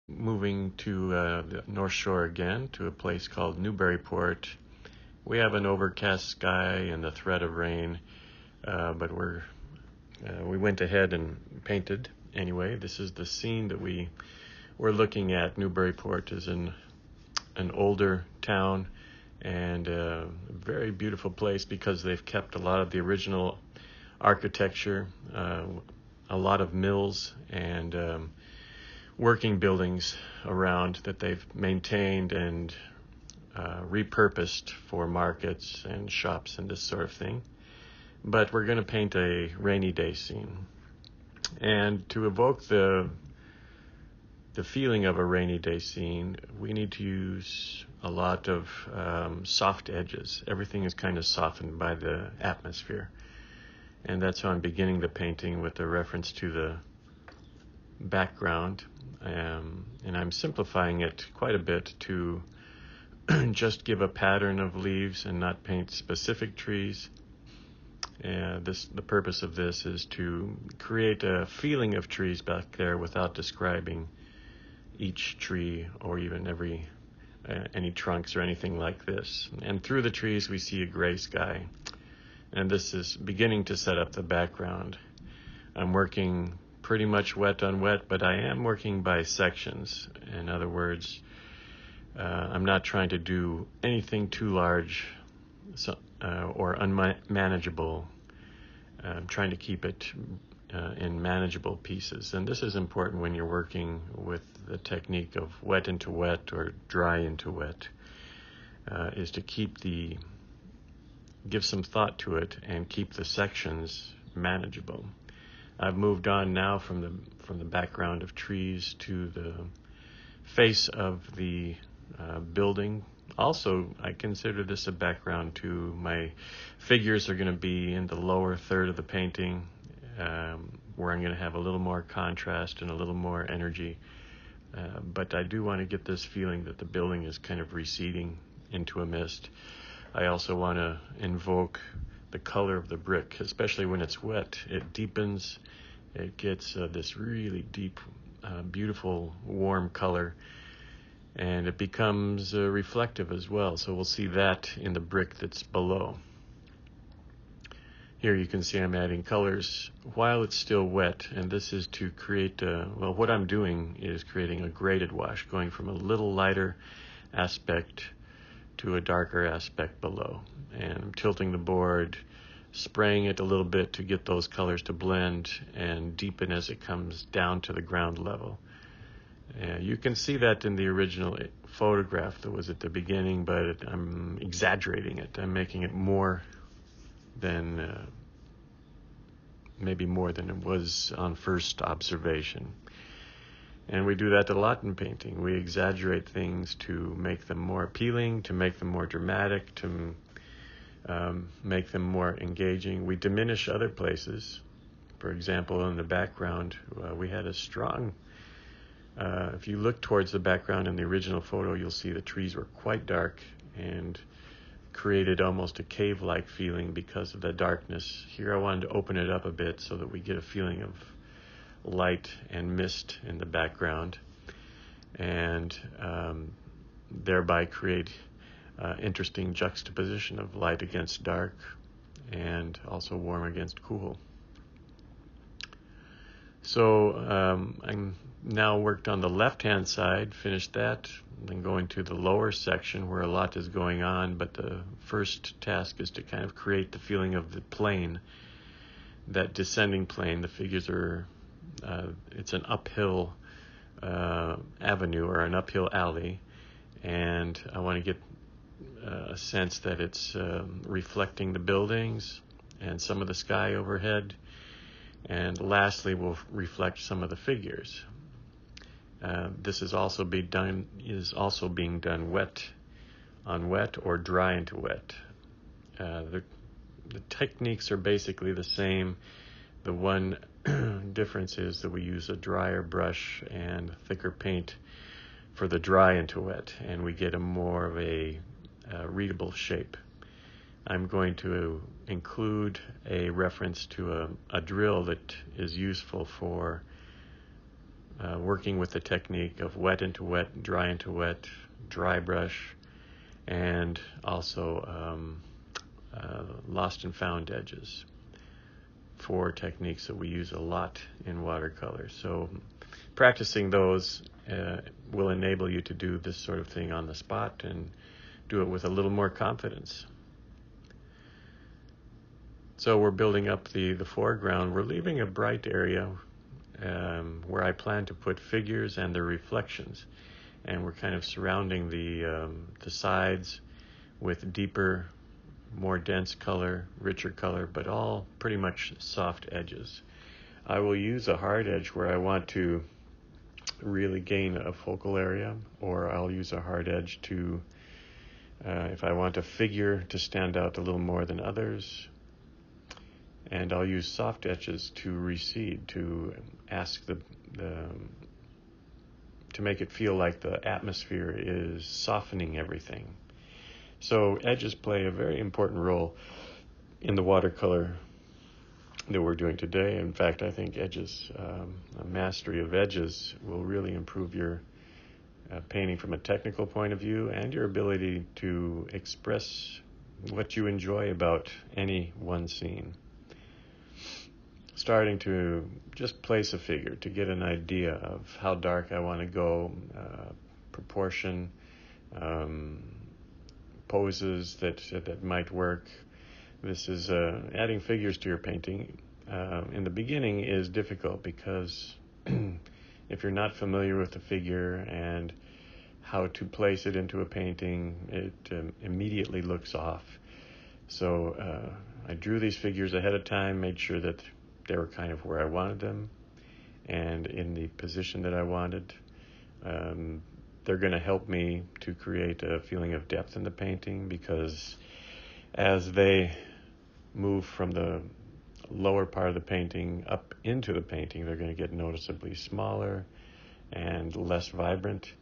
moving to the North Shore again, to a place called Newburyport. We have an overcast sky and the threat of rain, but we went ahead and painted anyway. This is the scene that we're looking at. Newburyport is an older town and a very beautiful place because they've kept a lot of the original architecture, a lot of mills and working buildings around that they've maintained and repurposed for markets and shops and this sort of thing. But we're going to paint a rainy day scene. And to evoke the feeling of a rainy day scene, we need to use a lot of soft edges. Everything is kind of softened by the atmosphere. And that's how I'm beginning the painting, with a reference to the background. And I'm simplifying it quite a bit to just give a pattern of leaves and not paint specific trees. The purpose of this is to create a feeling of trees back there without describing each tree or even any trunks or anything like this. And through the trees we see a gray sky, and this is beginning to set up the background. I'm working pretty much wet on wet, but I am working by sections. In other words, I'm not trying to do anything too large or unmanageable. I'm trying to keep it in manageable pieces. And this is important when you're working with the technique of wet into wet or dry into wet, is to give some thought to it and keep the sections manageable. I've moved on now from the background of trees to the face of the building. Also, I consider this a background too. My figures are going to be in the lower third of the painting, where I'm going to have a little more contrast and a little more energy. But I do want to get this feeling that the building is kind of receding into a mist. I also want to invoke the color of the brick, especially when it's wet. It deepens. It gets this really deep, beautiful, warm color, and it becomes reflective as well. So we'll see that in the brick that's below. Here you can see I'm adding colors while it's still wet, and this is to create, what I'm doing is creating a graded wash, going from a little lighter aspect to a darker aspect below. And I'm tilting the board, spraying it a little bit to get those colors to blend and deepen as it comes down to the ground level. You can see that in the original photograph that was at the beginning, but I'm exaggerating it. I'm making it maybe more than it was on first observation. And we do that a lot in painting. We exaggerate things to make them more appealing, to make them more dramatic, to make them more engaging. We diminish other places. For example, in the background, we had a strong, if you look towards the background in the original photo, you'll see the trees were quite dark and created almost a cave-like feeling because of the darkness. Here I wanted to open it up a bit so that we get a feeling of light and mist in the background, and thereby create interesting juxtaposition of light against dark and also warm against cool. So I'm now worked on the left-hand side, finished that, then going to the lower section where a lot is going on, but the first task is to kind of create the feeling of the plane, that descending plane. The figures are, it's an uphill avenue or an uphill alley, and I want to get a sense that it's reflecting the buildings and some of the sky overhead, and lastly we'll reflect some of the figures. This is also being done wet on wet or dry into wet. The techniques are basically the same. The one difference is that we use a drier brush and thicker paint for the dry into wet, and we get a more of a readable shape. I'm going to include a reference to a drill that is useful for working with the technique of wet into wet, dry into wet, dry brush, and also lost and found edges. 4 techniques that we use a lot in watercolor. So practicing those will enable you to do this sort of thing on the spot and do it with a little more confidence. So we're building up the foreground. We're leaving a bright area where I plan to put figures and their reflections. And we're kind of surrounding the sides with deeper, more dense color, richer color, but all pretty much soft edges. I will use a hard edge where I want to really gain a focal area, or I'll use a hard edge to, if I want a figure to stand out a little more than others, and I'll use soft edges to recede, to ask to make it feel like the atmosphere is softening everything. So edges play a very important role in the watercolor that we're doing today. In fact, I think edges, a mastery of edges will really improve your painting from a technical point of view and your ability to express what you enjoy about any one scene. Starting to just place a figure to get an idea of how dark I want to go, proportion, poses that might work. This is adding figures to your painting. In the beginning is difficult because if you're not familiar with the figure and how to place it into a painting, it immediately looks off. So I drew these figures ahead of time, made sure that they were kind of where I wanted them and in the position that I wanted. They're going to help me to create a feeling of depth in the painting, because as they move from the lower part of the painting up into the painting, they're going to get noticeably smaller and less vibrant.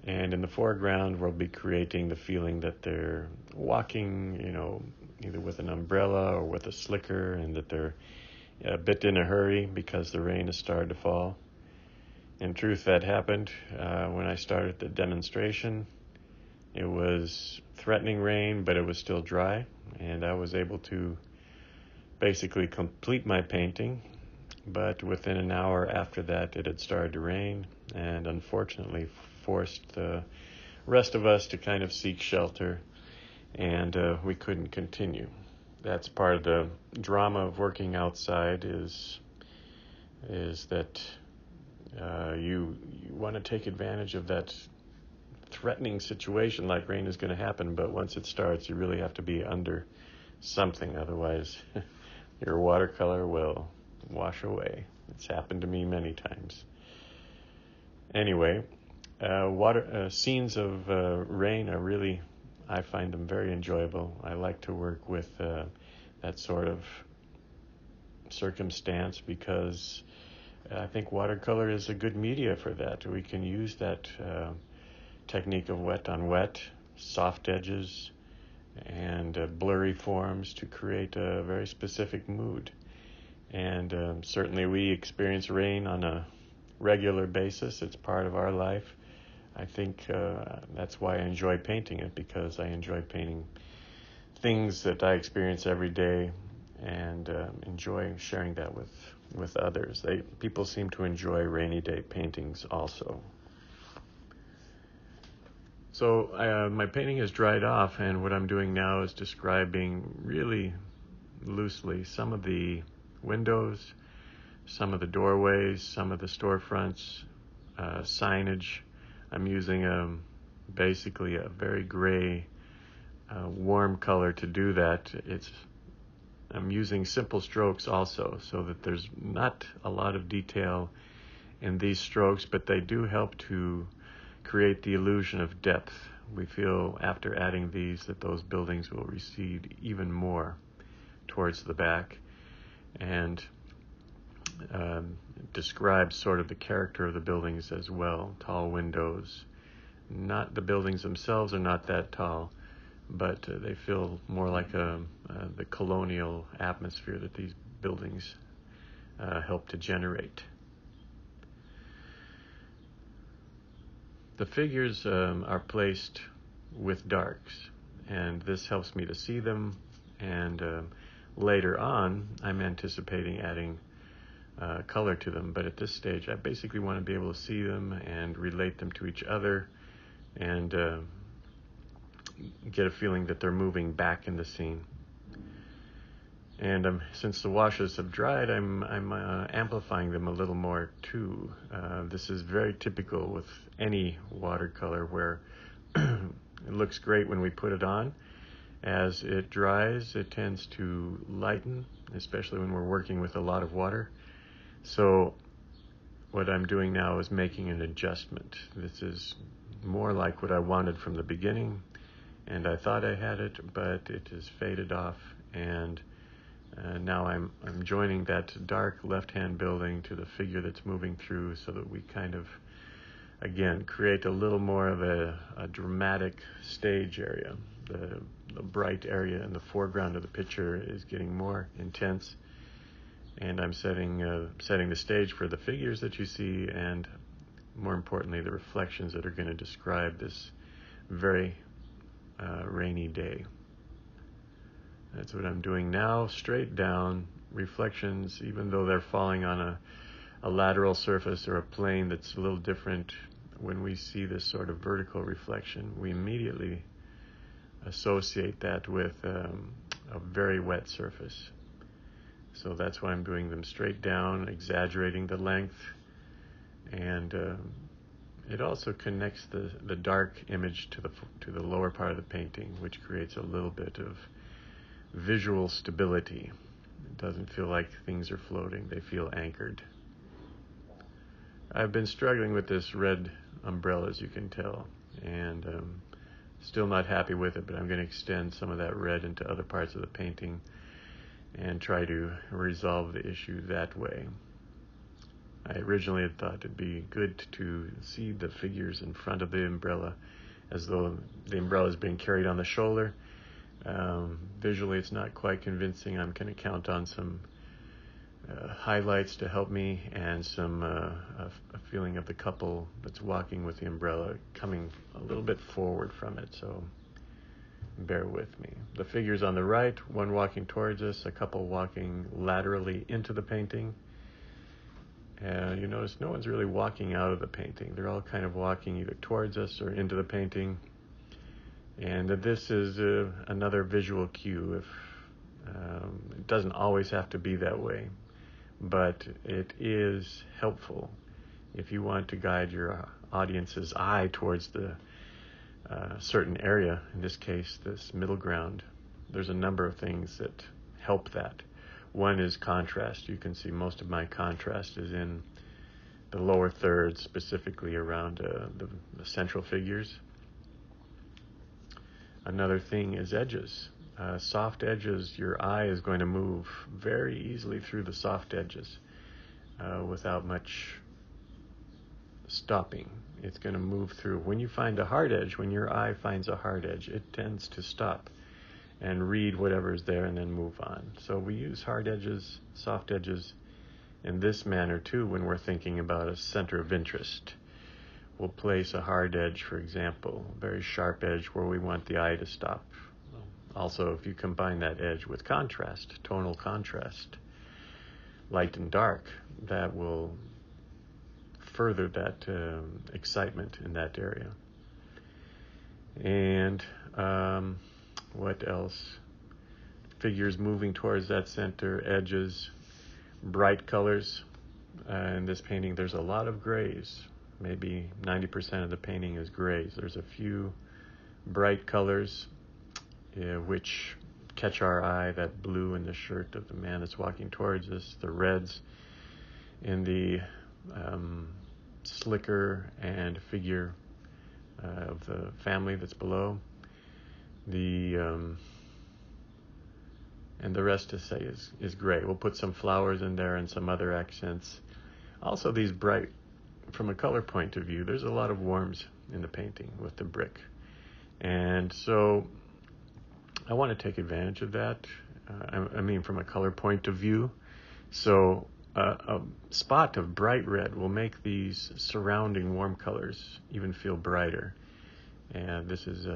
And in the foreground, we'll be creating the feeling that they're walking, either with an umbrella or with a slicker, and that they're a bit in a hurry because the rain has started to fall. In truth, that happened when I started the demonstration. It was threatening rain, but it was still dry, and I was able to basically complete my painting. But within an hour after that, it had started to rain, and unfortunately forced the rest of us to kind of seek shelter, and we couldn't continue. That's part of the drama of working outside, is that you want to take advantage of that threatening situation, like rain is going to happen, but once it starts, you really have to be under something, otherwise your watercolor will wash away. It's happened to me many times. Anyway, scenes of rain are really, I find them very enjoyable. I like to work with that sort of circumstance because I think watercolor is a good media for that. We can use that technique of wet on wet, soft edges, and blurry forms to create a very specific mood. And certainly we experience rain on a regular basis. It's part of our life. I think that's why I enjoy painting it, because I enjoy painting things that I experience every day and enjoy sharing that with others. People seem to enjoy rainy day paintings also. So my painting has dried off, and what I'm doing now is describing really loosely some of the windows, some of the doorways, some of the storefronts, signage. I'm using basically a very gray, warm color to do that. I'm using simple strokes also, so that there's not a lot of detail in these strokes, but they do help to create the illusion of depth. We feel after adding these that those buildings will recede even more towards the back, and describes sort of the character of the buildings as well. Tall windows. Not the buildings themselves are not that tall, but they feel more like the colonial atmosphere that these buildings help to generate. The figures are placed with darks, and this helps me to see them, and later on I'm anticipating adding color to them, but at this stage I basically want to be able to see them and relate them to each other, and get a feeling that they're moving back in the scene. And since the washes have dried, I'm amplifying them a little more too. This is very typical with any watercolor, where it looks great when we put it on. As it dries, it tends to lighten, especially when we're working with a lot of water. So what I'm doing now is making an adjustment. This is more like what I wanted from the beginning, and I thought I had it, but it has faded off, and now I'm joining that dark left-hand building to the figure that's moving through, so that we kind of, again, create a little more of a dramatic stage area. The bright area in the foreground of the picture is getting more intense, and I'm setting the stage for the figures that you see, and more importantly, the reflections that are going to describe this very rainy day. That's what I'm doing now, straight down reflections, even though they're falling on a lateral surface or a plane that's a little different. When we see this sort of vertical reflection, we immediately associate that with a very wet surface. So that's why I'm doing them straight down, exaggerating the length, and it also connects the dark image to the lower part of the painting, which creates a little bit of visual stability. It doesn't feel like things are floating, they feel anchored. I've been struggling with this red umbrella, as you can tell, and still not happy with it, but I'm going to extend some of that red into other parts of the painting and try to resolve the issue that way. I originally had thought it'd be good to see the figures in front of the umbrella as though the umbrella is being carried on the shoulder. Visually it's not quite convincing. I'm going to count on some highlights to help me, and some a feeling of the couple that's walking with the umbrella coming a little bit forward from it, so bear with me. The figures on the right, one walking towards us, a couple walking laterally into the painting. You notice no one's really walking out of the painting. They're all kind of walking either towards us or into the painting. And this is another visual cue. If it doesn't always have to be that way, but it is helpful if you want to guide your audience's eye towards the certain area, in this case, this middle ground. There's a number of things that help that. One is contrast. You can see most of my contrast is in the lower third, specifically around the central figures. Another thing is edges. Soft edges, your eye is going to move very easily through the soft edges without much stopping. It's going to move through. When you find a hard edge, when your eye finds a hard edge, it tends to stop and read whatever's there and then move on. So we use hard edges, soft edges in this manner too when we're thinking about a center of interest. We'll place a hard edge, for example, a very sharp edge where we want the eye to stop. Also, if you combine that edge with contrast, tonal contrast, light and dark, that will further that excitement in that area. And what else? Figures moving towards that center, edges, bright colors. In this painting, there's a lot of grays. Maybe 90% of the painting is grays. There's a few bright colors which catch our eye. That blue in the shirt of the man that's walking towards us, the reds in the slicker and figure of the family that's below. And the rest to say is gray. We'll put some flowers in there and some other accents. Also, these bright, from a color point of view, there's a lot of warms in the painting with the brick. And so I want to take advantage of that. I mean, from a color point of view. So a spot of bright red will make these surrounding warm colors even feel brighter. And this is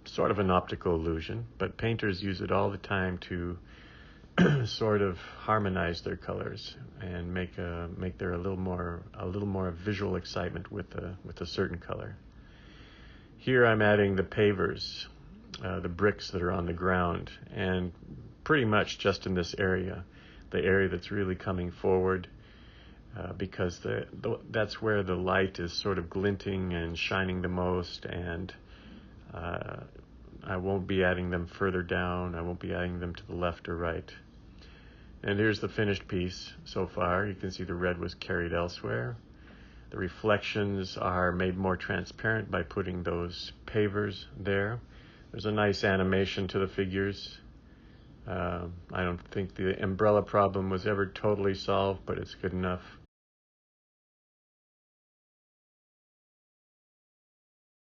sort of an optical illusion, but painters use it all the time to sort of harmonize their colors and make there a little more visual excitement with a certain color. Here I'm adding the pavers, the bricks that are on the ground, and pretty much just in this area, the area that's really coming forward, because that's where the light is sort of glinting and shining the most, and I won't be adding them further down. I won't be adding them to the left or right. And here's the finished piece so far. You can see the red was carried elsewhere. The reflections are made more transparent by putting those pavers there. There's a nice animation to the figures. I don't think the umbrella problem was ever totally solved, but it's good enough.